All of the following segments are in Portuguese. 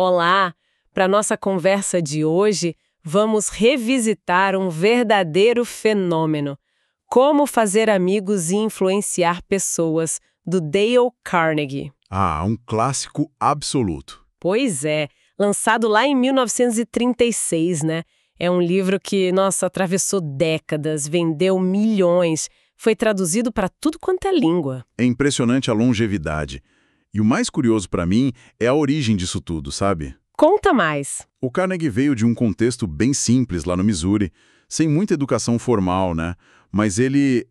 Olá! Para nossa conversa de hoje, vamos revisitar um verdadeiro fenômeno. Como fazer amigos e influenciar pessoas, do Dale Carnegie. Ah, um clássico absoluto. Pois é, lançado lá em 1936, né? É um livro que, nossa, atravessou décadas, vendeu milhões, foi traduzido para tudo quanto é língua. É impressionante a longevidade. E o mais curioso para mim é a origem disso tudo, sabe? Conta mais. O Carnegie veio de um contexto bem simples lá no Missouri, sem muita educação formal, né? Mas ele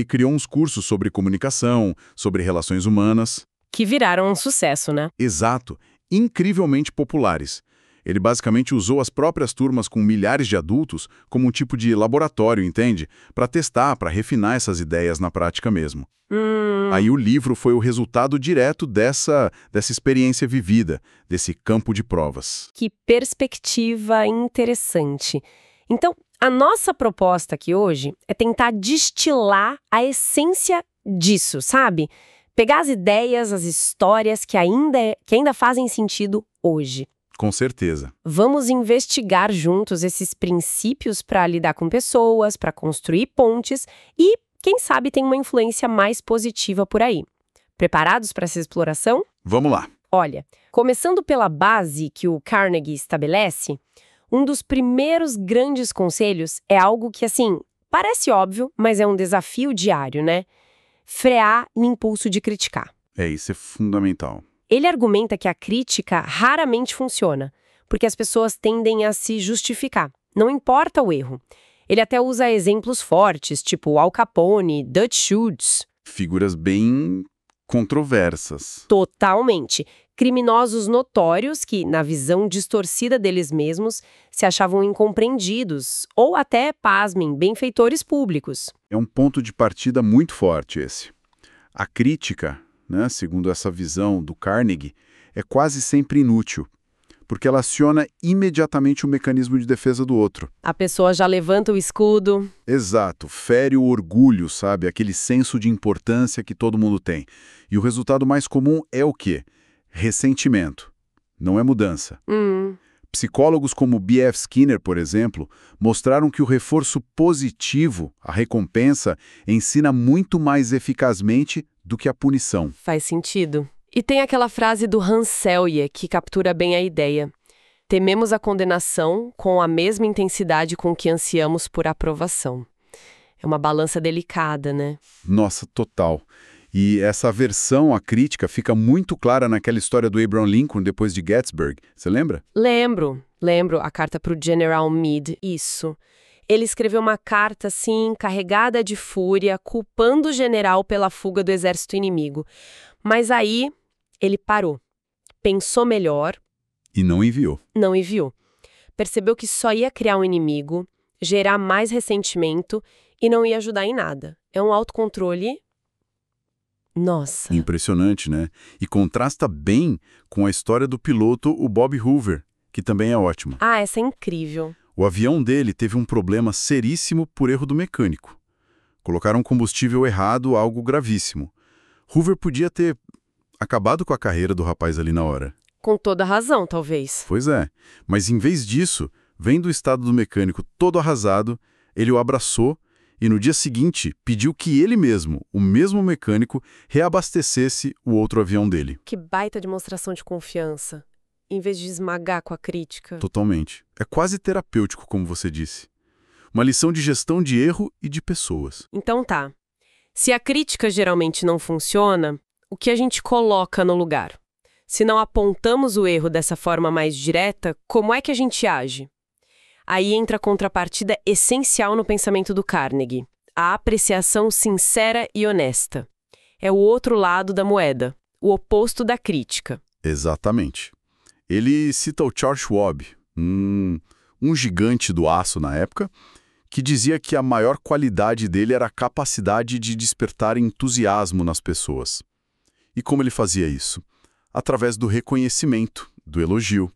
criou uns cursos sobre comunicação, sobre relações humanas. Que viraram um sucesso, né? Exato, incrivelmente populares. Ele basicamente usou as próprias turmas com milhares de adultos como um tipo de laboratório, entende? Para testar, para refinar essas ideias na prática mesmo. Aí o livro foi o resultado direto dessa experiência vivida, desse campo de provas. Que perspectiva interessante. Então, a nossa proposta aqui hoje é tentar destilar a essência disso, sabe? Pegar as ideias, as histórias que ainda fazem sentido hoje. Com certeza. Vamos investigar juntos esses princípios para lidar com pessoas, para construir pontes e, quem sabe, tem uma influência mais positiva por aí. Preparados para essa exploração? Vamos lá. Olha, começando pela base que o Carnegie estabelece, um dos primeiros grandes conselhos é algo que, assim, parece óbvio, mas é um desafio diário, né? Frear o impulso de criticar. Isso é fundamental. Ele argumenta que a crítica raramente funciona, porque as pessoas tendem a se justificar, não importa o erro. Ele até usa exemplos fortes, tipo Al Capone, Dutch Schultz. Figuras bem controversas. Totalmente. Criminosos notórios que, na visão distorcida deles mesmos, se achavam incompreendidos, ou até, pasmem, benfeitores públicos. É um ponto de partida muito forte esse. A crítica, né, segundo essa visão do Carnegie, é quase sempre inútil, porque ela aciona imediatamente o mecanismo de defesa do outro. A pessoa já levanta o escudo. Exato, fere o orgulho, sabe? Aquele senso de importância que todo mundo tem. E o resultado mais comum é o quê? Ressentimento. Não é mudança. Psicólogos como B.F. Skinner, por exemplo, mostraram que o reforço positivo, a recompensa, ensina muito mais eficazmente do que a punição. Faz sentido. E tem aquela frase do Hans Selye que captura bem a ideia. Tememos a condenação com a mesma intensidade com que ansiamos por aprovação. É uma balança delicada, né? Nossa, total. E essa aversão à crítica fica muito clara naquela história do Abraham Lincoln depois de Gettysburg. Você lembra? Lembro a carta para o General Meade, isso. Ele escreveu uma carta, assim, carregada de fúria, culpando o general pela fuga do exército inimigo. Mas aí, ele parou, pensou melhor. E não enviou. Não enviou. Percebeu que só ia criar um inimigo, gerar mais ressentimento e não ia ajudar em nada. É um autocontrole. Nossa. Impressionante, né? E contrasta bem com a história do piloto, o Bob Hoover, que também é ótimo. Ah, essa é incrível. O avião dele teve um problema seríssimo por erro do mecânico. Colocaram combustível errado, algo gravíssimo. Hoover podia ter acabado com a carreira do rapaz ali na hora. Com toda razão, talvez. Pois é, mas em vez disso, vendo o estado do mecânico todo arrasado, ele o abraçou e no dia seguinte pediu que ele mesmo, o mesmo mecânico, reabastecesse o outro avião dele. Que baita demonstração de confiança, em vez de esmagar com a crítica. Totalmente. É quase terapêutico, como você disse. Uma lição de gestão de erro e de pessoas. Então tá. Se a crítica geralmente não funciona, o que a gente coloca no lugar? Se não apontamos o erro dessa forma mais direta, como é que a gente age? Aí entra a contrapartida essencial no pensamento do Carnegie, a apreciação sincera e honesta. É o outro lado da moeda, o oposto da crítica. Exatamente. Ele cita o Charles Schwab, um gigante do aço na época, que dizia que a maior qualidade dele era a capacidade de despertar entusiasmo nas pessoas. E como ele fazia isso? Através do reconhecimento, do elogio.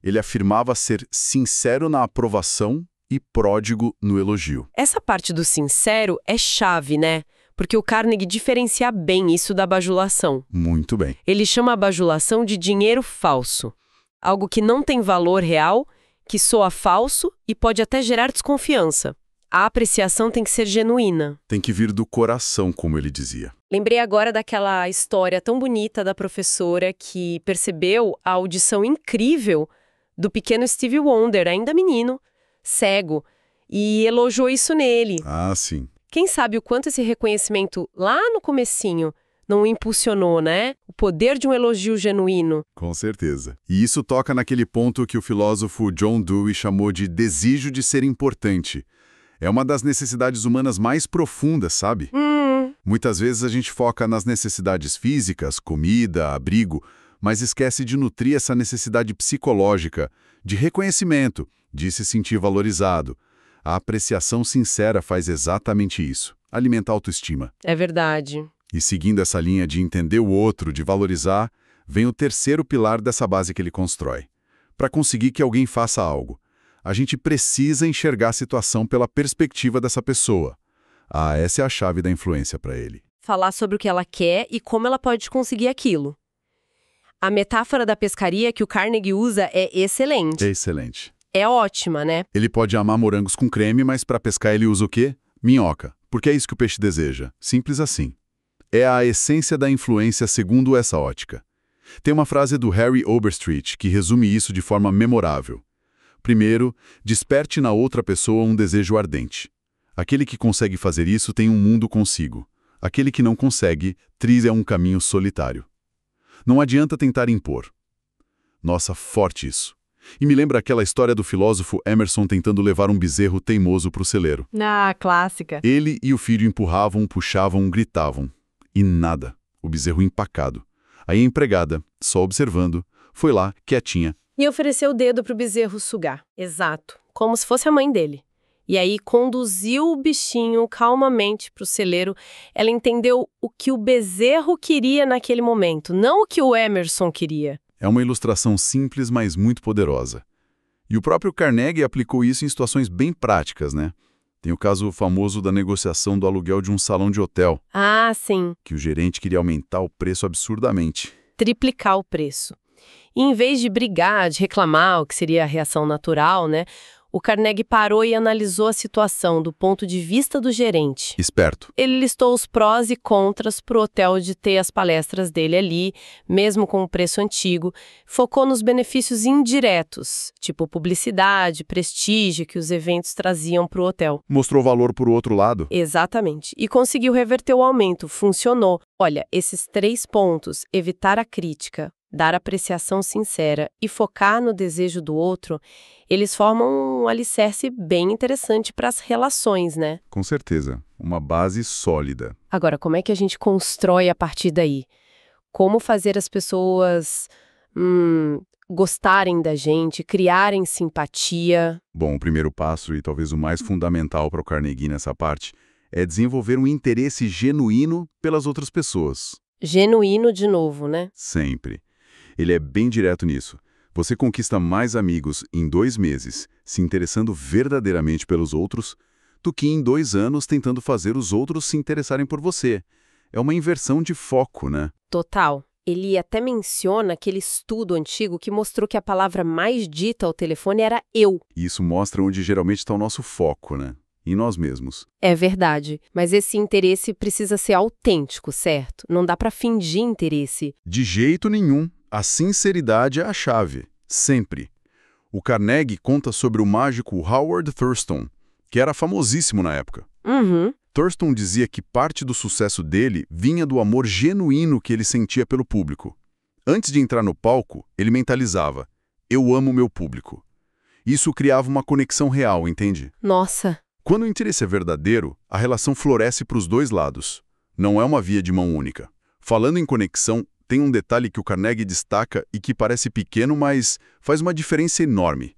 Ele afirmava ser sincero na aprovação e pródigo no elogio. Essa parte do sincero é chave, né? Porque o Carnegie diferencia bem isso da bajulação. Muito bem. Ele chama a bajulação de dinheiro falso. Algo que não tem valor real, que soa falso e pode até gerar desconfiança. A apreciação tem que ser genuína. Tem que vir do coração, como ele dizia. Lembrei agora daquela história tão bonita da professora que percebeu a audição incrível do pequeno Stevie Wonder, ainda menino, cego, e elogiou isso nele. Ah, sim. Quem sabe o quanto esse reconhecimento lá no comecinho não o impulsionou, né? O poder de um elogio genuíno. Com certeza. E isso toca naquele ponto que o filósofo John Dewey chamou de desejo de ser importante. É uma das necessidades humanas mais profundas, sabe? Muitas vezes a gente foca nas necessidades físicas, comida, abrigo, mas esquece de nutrir essa necessidade psicológica, de reconhecimento, de se sentir valorizado. A apreciação sincera faz exatamente isso, alimentar a autoestima. É verdade. E seguindo essa linha de entender o outro, de valorizar, vem o terceiro pilar dessa base que ele constrói. Para conseguir que alguém faça algo, a gente precisa enxergar a situação pela perspectiva dessa pessoa. Ah, essa é a chave da influência para ele. Falar sobre o que ela quer e como ela pode conseguir aquilo. A metáfora da pescaria que o Carnegie usa é excelente. É excelente. É ótima, né? Ele pode amar morangos com creme, mas para pescar ele usa o quê? Minhoca. Porque é isso que o peixe deseja. Simples assim. É a essência da influência segundo essa ótica. Tem uma frase do Harry Overstreet que resume isso de forma memorável. Primeiro, desperte na outra pessoa um desejo ardente. Aquele que consegue fazer isso tem um mundo consigo. Aquele que não consegue, trilha um caminho solitário. Não adianta tentar impor. Nossa, forte isso. E me lembra aquela história do filósofo Emerson tentando levar um bezerro teimoso para o celeiro. Ah, clássica. Ele e o filho empurravam, puxavam, gritavam. E nada. O bezerro empacado. Aí a empregada, só observando, foi lá, quietinha. E ofereceu o dedo pro bezerro sugar. Exato. Como se fosse a mãe dele. E aí conduziu o bichinho calmamente pro celeiro. Ela entendeu o que o bezerro queria naquele momento, não o que o Emerson queria. É uma ilustração simples, mas muito poderosa. E o próprio Carnegie aplicou isso em situações bem práticas, né? Tem o caso famoso da negociação do aluguel de um salão de hotel. Ah, sim. Que o gerente queria aumentar o preço absurdamente. Triplicar o preço. E em vez de brigar, de reclamar, o que seria a reação natural, né? O Carnegie parou e analisou a situação do ponto de vista do gerente. Esperto. Ele listou os prós e contras para o hotel de ter as palestras dele ali, mesmo com o preço antigo. Focou nos benefícios indiretos, tipo publicidade, prestígio que os eventos traziam para o hotel. Mostrou valor por outro lado. Exatamente. E conseguiu reverter o aumento. Funcionou. Olha, esses 3 pontos, evitar a crítica, dar apreciação sincera e focar no desejo do outro, eles formam um alicerce bem interessante para as relações, né? Com certeza. Uma base sólida. Agora, como é que a gente constrói a partir daí? Como fazer as pessoas gostarem da gente, criarem simpatia? Bom, o primeiro passo, e talvez o mais fundamental para o Carnegie nessa parte, é desenvolver um interesse genuíno pelas outras pessoas. Genuíno de novo, né? Sempre. Ele é bem direto nisso. Você conquista mais amigos em 2 meses, se interessando verdadeiramente pelos outros, do que em 2 anos tentando fazer os outros se interessarem por você. É uma inversão de foco, né? Total. Ele até menciona aquele estudo antigo que mostrou que a palavra mais dita ao telefone era eu. E isso mostra onde geralmente está o nosso foco, né? Em nós mesmos. É verdade, mas esse interesse precisa ser autêntico, certo? Não dá para fingir interesse. De jeito nenhum. A sinceridade é a chave. Sempre. O Carnegie conta sobre o mágico Howard Thurston, que era famosíssimo na época. Thurston dizia que parte do sucesso dele vinha do amor genuíno que ele sentia pelo público. Antes de entrar no palco, ele mentalizava: eu amo meu público. Isso criava uma conexão real, entende? Nossa! Quando o interesse é verdadeiro, a relação floresce para os 2 lados. Não é uma via de mão única. Falando em conexão, tem um detalhe que o Carnegie destaca e que parece pequeno, mas faz uma diferença enorme.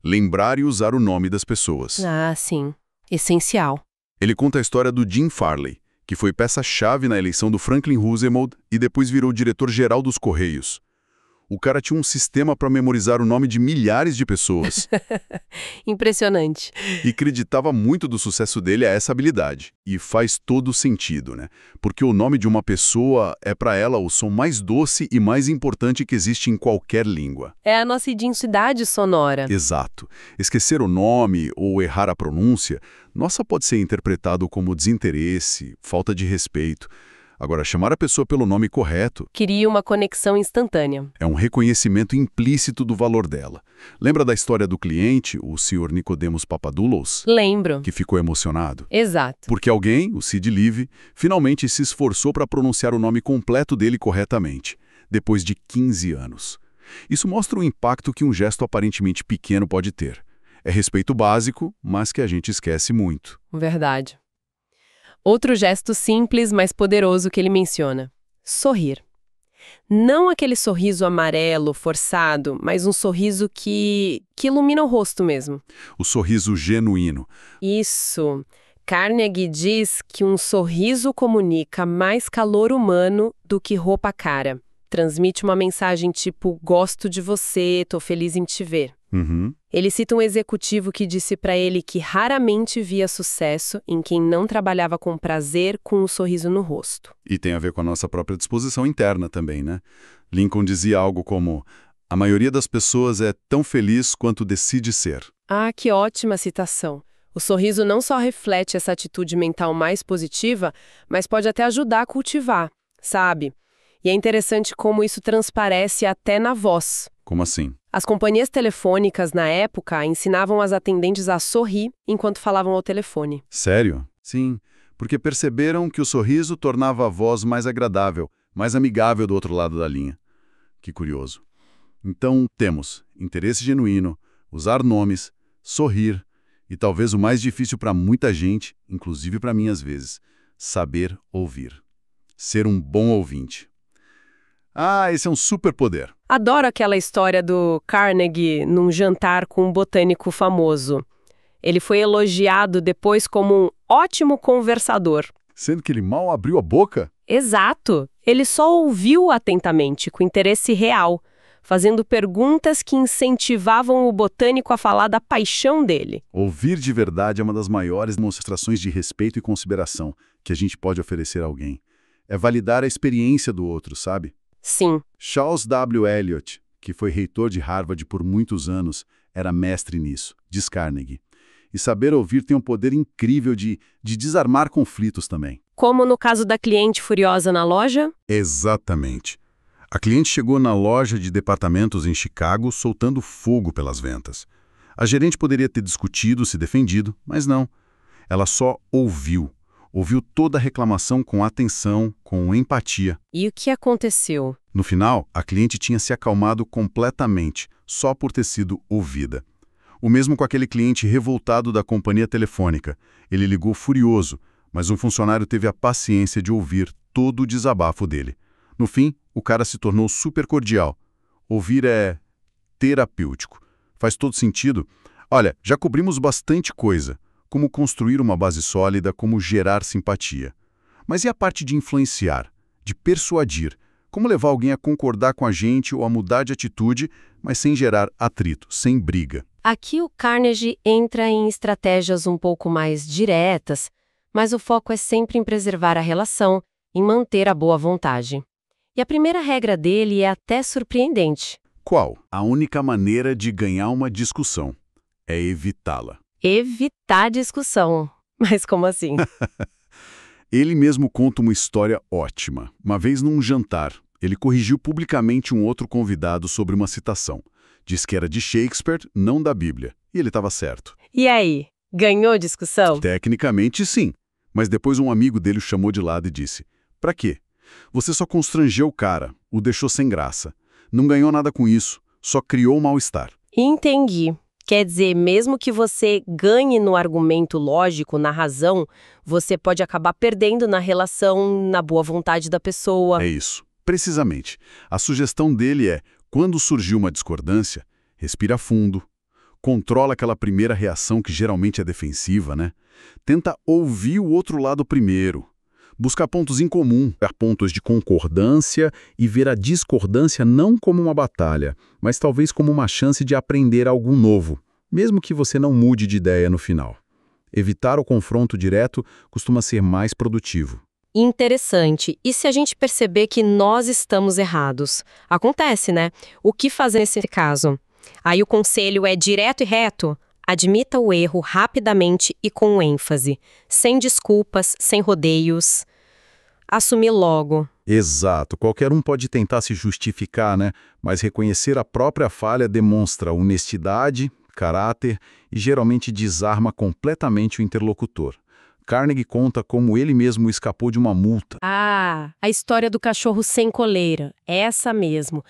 Lembrar e usar o nome das pessoas. Ah, sim. Essencial. Ele conta a história do Jim Farley, que foi peça-chave na eleição do Franklin Roosevelt e depois virou diretor-geral dos Correios. O cara tinha um sistema para memorizar o nome de milhares de pessoas Impressionante. e acreditava muito do sucesso dele a essa habilidade. E faz todo sentido, né? Porque o nome de uma pessoa é para ela o som mais doce e mais importante que existe em qualquer língua. É a nossa identidade sonora. Exato. Esquecer o nome ou errar a pronúncia, nossa, pode ser interpretado como desinteresse, falta de respeito. Agora, chamar a pessoa pelo nome correto Cria uma conexão instantânea. é um reconhecimento implícito do valor dela. Lembra da história do cliente, o Sr. Nicodemos Papadoulos, Lembro. que ficou emocionado? Exato. Porque alguém, o Sid Live, finalmente se esforçou para pronunciar o nome completo dele corretamente, depois de 15 anos. Isso mostra o impacto que um gesto aparentemente pequeno pode ter. É respeito básico, mas que a gente esquece muito. Verdade. Outro gesto simples, mas poderoso que ele menciona: sorrir. Não aquele sorriso amarelo, forçado, mas um sorriso que ilumina o rosto mesmo. O sorriso genuíno. Isso. Carnegie diz que um sorriso comunica mais calor humano do que roupa cara. Transmite uma mensagem tipo, gosto de você, tô feliz em te ver. Uhum. Ele cita um executivo que disse para ele que raramente via sucesso em quem não trabalhava com prazer, com um sorriso no rosto. E tem a ver com a nossa própria disposição interna também, né? Lincoln dizia algo como: a maioria das pessoas é tão feliz quanto decide ser. Ah, que ótima citação. O sorriso não só reflete essa atitude mental mais positiva, mas pode até ajudar a cultivar, sabe? E é interessante como isso transparece até na voz. Como assim? As companhias telefônicas, na época, ensinavam as atendentes a sorrir enquanto falavam ao telefone. Sério? Sim, porque perceberam que o sorriso tornava a voz mais agradável, mais amigável do outro lado da linha. Que curioso. Então, temos interesse genuíno, usar nomes, sorrir e talvez o mais difícil para muita gente, inclusive para mim às vezes, saber ouvir. Ser um bom ouvinte. Ah, esse é um superpoder. Adoro aquela história do Carnegie num jantar com um botânico famoso. Ele foi elogiado depois como um ótimo conversador. Sendo que ele mal abriu a boca? Exato! Ele só ouviu atentamente, com interesse real, fazendo perguntas que incentivavam o botânico a falar da paixão dele. Ouvir de verdade é uma das maiores demonstrações de respeito e consideração que a gente pode oferecer a alguém. É validar a experiência do outro, sabe? Sim. Charles W. Eliot, que foi reitor de Harvard por muitos anos, era mestre nisso, diz Carnegie. E saber ouvir tem um poder incrível de desarmar conflitos também. Como no caso da cliente furiosa na loja? Exatamente. A cliente chegou na loja de departamentos em Chicago soltando fogo pelas ventas. A gerente poderia ter discutido, se defendido, mas não. Ela só ouviu. Ouviu toda a reclamação com atenção, com empatia. E o que aconteceu? No final, a cliente tinha se acalmado completamente, só por ter sido ouvida. O mesmo com aquele cliente revoltado da companhia telefônica. Ele ligou furioso, mas um funcionário teve a paciência de ouvir todo o desabafo dele. No fim, o cara se tornou super cordial. Ouvir é terapêutico. Faz todo sentido? Olha, já cobrimos bastante coisa. Como construir uma base sólida, como gerar simpatia. Mas e a parte de influenciar, de persuadir? Como levar alguém a concordar com a gente ou a mudar de atitude, mas sem gerar atrito, sem briga? Aqui o Carnegie entra em estratégias um pouco mais diretas, mas o foco é sempre em preservar a relação, em manter a boa vontade. E a primeira regra dele é até surpreendente. Qual? A única maneira de ganhar uma discussão é evitá-la. Evitar discussão. Mas como assim? Ele mesmo conta uma história ótima. Uma vez num jantar, ele corrigiu publicamente um outro convidado sobre uma citação. Diz que era de Shakespeare, não da Bíblia. E ele estava certo. E aí? Ganhou discussão? Tecnicamente, sim. Mas depois um amigo dele o chamou de lado e disse: "Pra quê? Você só constrangeu o cara, o deixou sem graça. Não ganhou nada com isso, só criou mal-estar." Entendi. Quer dizer, mesmo que você ganhe no argumento lógico, na razão, você pode acabar perdendo na relação, na boa vontade da pessoa. É isso. Precisamente. A sugestão dele é, quando surgir uma discordância, respira fundo, controla aquela primeira reação que geralmente é defensiva, né? Tenta ouvir o outro lado primeiro. Buscar pontos em comum, ver pontos de concordância e ver a discordância não como uma batalha, mas talvez como uma chance de aprender algo novo, mesmo que você não mude de ideia no final. Evitar o confronto direto costuma ser mais produtivo. Interessante. E se a gente perceber que nós estamos errados? Acontece, né? O que fazer nesse caso? Aí o conselho é direto e reto. Admita o erro rapidamente e com ênfase. Sem desculpas, sem rodeios. Assumir logo. Exato. Qualquer um pode tentar se justificar, né? Mas reconhecer a própria falha demonstra honestidade, caráter e geralmente desarma completamente o interlocutor. Carnegie conta como ele mesmo escapou de uma multa. Ah, a história do cachorro sem coleira. Essa mesmo.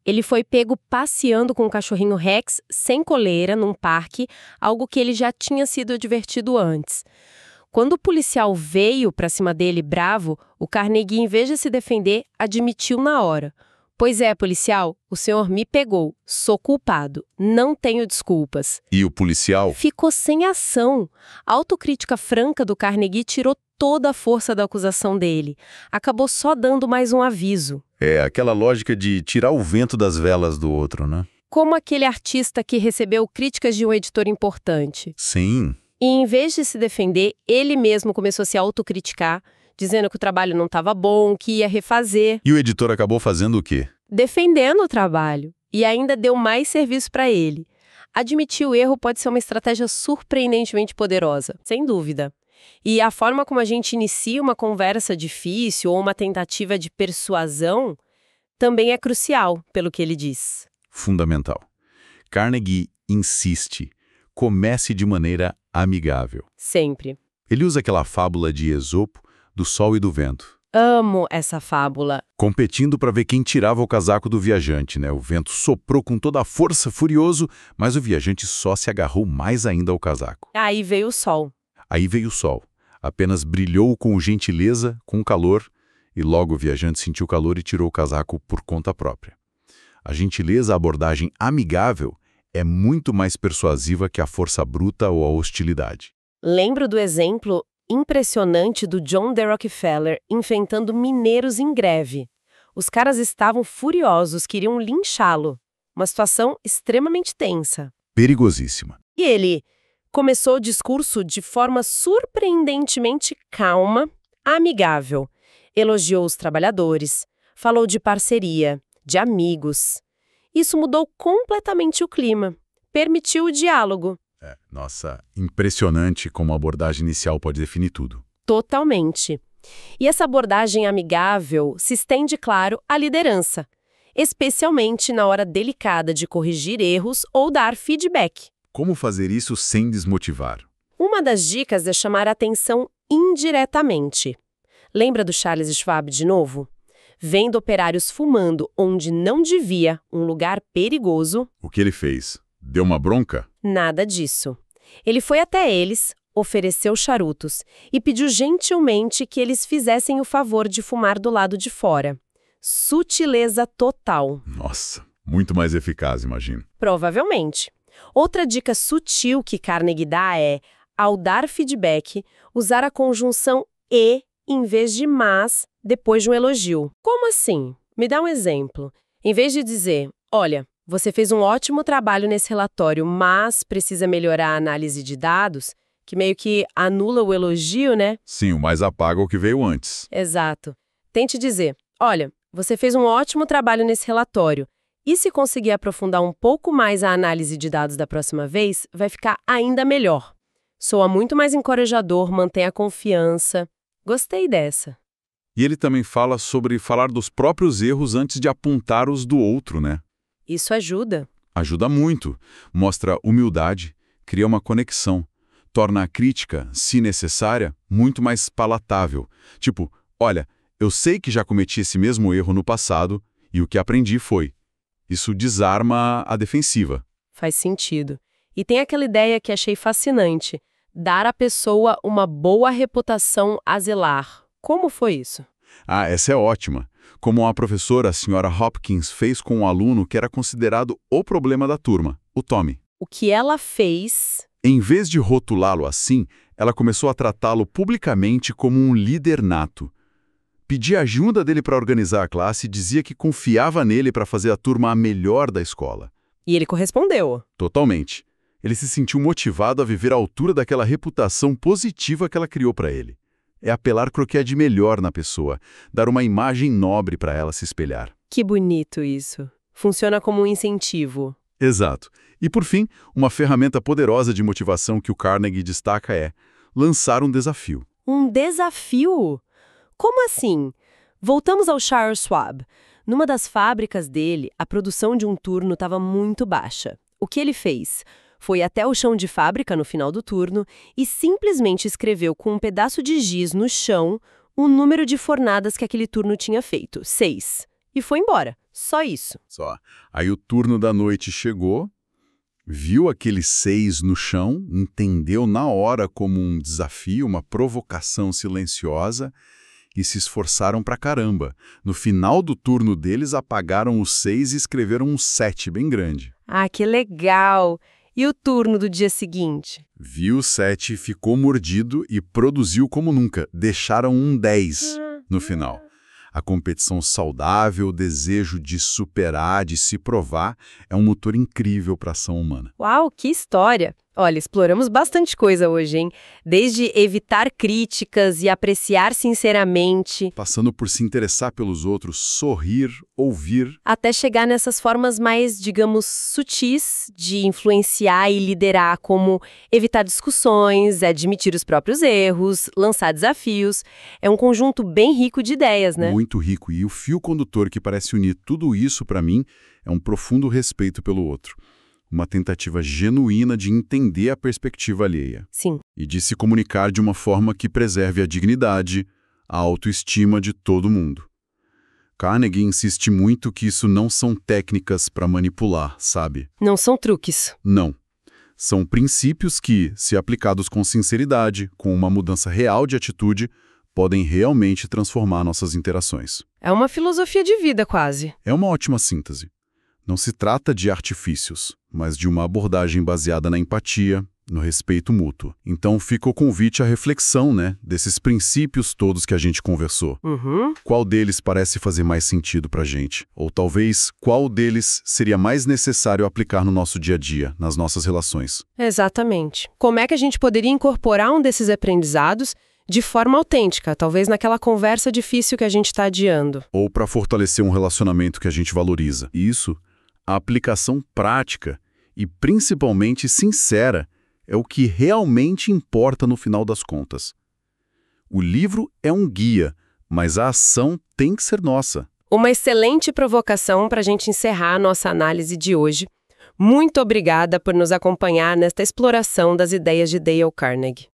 Ele foi pego passeando com o cachorrinho Rex sem coleira num parque, algo que ele já tinha sido advertido antes. Quando o policial veio pra cima dele bravo, o Carnegie, em vez de se defender, admitiu na hora. Pois é, policial, o senhor me pegou. Sou culpado. Não tenho desculpas. E o policial? Ficou sem ação. A autocrítica franca do Carnegie tirou toda a força da acusação dele. Acabou só dando mais um aviso. É aquela lógica de tirar o vento das velas do outro, né? Como aquele artista que recebeu críticas de um editor importante. Sim. E em vez de se defender, ele mesmo começou a se autocriticar, dizendo que o trabalho não estava bom, que ia refazer. E o editor acabou fazendo o quê? Defendendo o trabalho. E ainda deu mais serviço para ele. Admitir o erro pode ser uma estratégia surpreendentemente poderosa, sem dúvida. E a forma como a gente inicia uma conversa difícil ou uma tentativa de persuasão também é crucial, pelo que ele diz. Fundamental. Carnegie insiste. Comece de maneira amigável. Sempre. Ele usa aquela fábula de Esopo, do sol e do vento. Amo essa fábula. Competindo para ver quem tirava o casaco do viajante, né? O vento soprou com toda a força, furioso, mas o viajante só se agarrou mais ainda ao casaco. Aí veio o sol. Aí veio o sol. Apenas brilhou com gentileza, com calor, e logo o viajante sentiu calor e tirou o casaco por conta própria. A gentileza, a abordagem amigável, é muito mais persuasiva que a força bruta ou a hostilidade. Lembro do exemplo impressionante do John D. Rockefeller enfrentando mineiros em greve. Os caras estavam furiosos, queriam linchá-lo. Uma situação extremamente tensa. Perigosíssima. E ele começou o discurso de forma surpreendentemente calma, amigável. Elogiou os trabalhadores, falou de parceria, de amigos. Isso mudou completamente o clima. Permitiu o diálogo. Nossa, impressionante como a abordagem inicial pode definir tudo. Totalmente. E essa abordagem amigável se estende, claro, à liderança, especialmente na hora delicada de corrigir erros ou dar feedback. Como fazer isso sem desmotivar? Uma das dicas é chamar a atenção indiretamente. Lembra do Charles Schwab de novo? Vendo operários fumando onde não devia, um lugar perigoso. O que ele fez? Deu uma bronca? Nada disso. Ele foi até eles, ofereceu charutos e pediu gentilmente que eles fizessem o favor de fumar do lado de fora. Sutileza total. Nossa, muito mais eficaz, imagino. Provavelmente. Outra dica sutil que Carnegie dá é, ao dar feedback, usar a conjunção e em vez de mas depois de um elogio. Como assim? Me dá um exemplo. Em vez de dizer, olha, você fez um ótimo trabalho nesse relatório, mas precisa melhorar a análise de dados, que meio que anula o elogio, né? Sim, o mais apaga o que veio antes. Exato. Tente dizer, olha, você fez um ótimo trabalho nesse relatório, e se conseguir aprofundar um pouco mais a análise de dados da próxima vez, vai ficar ainda melhor. Soa muito mais encorajador, mantém a confiança. Gostei dessa. E ele também fala sobre falar dos próprios erros antes de apontar os do outro, né? Isso ajuda. Ajuda muito. Mostra humildade, cria uma conexão. Torna a crítica, se necessária, muito mais palatável. Tipo, olha, eu sei que já cometi esse mesmo erro no passado e o que aprendi foi. Isso desarma a defensiva. Faz sentido. E tem aquela ideia que achei fascinante. Dar à pessoa uma boa reputação a zelar. Como foi isso? Ah, essa é ótima. Como a professora, a senhora Hopkins, fez com um aluno que era considerado o problema da turma, o Tommy. O que ela fez Em vez de rotulá-lo assim, ela começou a tratá-lo publicamente como um líder nato. Pedia ajuda dele para organizar a classe e dizia que confiava nele para fazer a turma a melhor da escola. E ele correspondeu. Totalmente. Ele se sentiu motivado a viver à altura daquela reputação positiva que ela criou para ele. É apelar para o que é de melhor na pessoa, dar uma imagem nobre para ela se espelhar. Que bonito isso. Funciona como um incentivo. Exato. E, por fim, uma ferramenta poderosa de motivação que o Carnegie destaca é lançar um desafio. Um desafio? Como assim? Voltamos ao Charles Schwab. Numa das fábricas dele, a produção de um turno estava muito baixa. O que ele fez? Foi até o chão de fábrica no final do turno e simplesmente escreveu com um pedaço de giz no chão o número de fornadas que aquele turno tinha feito, 6. E foi embora. Só isso. Só. Aí o turno da noite chegou, viu aquele 6 no chão, entendeu na hora como um desafio, uma provocação silenciosa e se esforçaram pra caramba. No final do turno deles, apagaram o 6 e escreveram um 7 bem grande. Ah, que legal! E o turno do dia seguinte? Viu o 7, ficou mordido e produziu como nunca. Deixaram um 10 no final. A competição saudável, o desejo de superar, de se provar, é um motor incrível para a ação humana. Uau, que história! Olha, exploramos bastante coisa hoje, hein? Desde evitar críticas e apreciar sinceramente, Passando por se interessar pelos outros, sorrir, ouvir. até chegar nessas formas mais, digamos, sutis de influenciar e liderar, como evitar discussões, admitir os próprios erros, lançar desafios. É um conjunto bem rico de ideias, né? Muito rico. E o fio condutor que parece unir tudo isso, para mim, é um profundo respeito pelo outro. Uma tentativa genuína de entender a perspectiva alheia Sim. e de se comunicar de uma forma que preserve a dignidade, a autoestima de todo mundo. Carnegie insiste muito que isso não são técnicas para manipular, sabe? Não são truques. Não. São princípios que, se aplicados com sinceridade, com uma mudança real de atitude, podem realmente transformar nossas interações. É uma filosofia de vida, quase. É uma ótima síntese. Não se trata de artifícios, mas de uma abordagem baseada na empatia, no respeito mútuo. Então fica o convite à reflexão, desses princípios todos que a gente conversou. Qual deles parece fazer mais sentido pra gente? Ou talvez, qual deles seria mais necessário aplicar no nosso dia a dia, nas nossas relações? Exatamente. Como é que a gente poderia incorporar um desses aprendizados de forma autêntica, talvez naquela conversa difícil que a gente está adiando? Ou para fortalecer um relacionamento que a gente valoriza. E isso, a aplicação prática e principalmente sincera é o que realmente importa no final das contas. O livro é um guia, mas a ação tem que ser nossa. Uma excelente provocação para a gente encerrar a nossa análise de hoje. Muito obrigada por nos acompanhar nesta exploração das ideias de Dale Carnegie.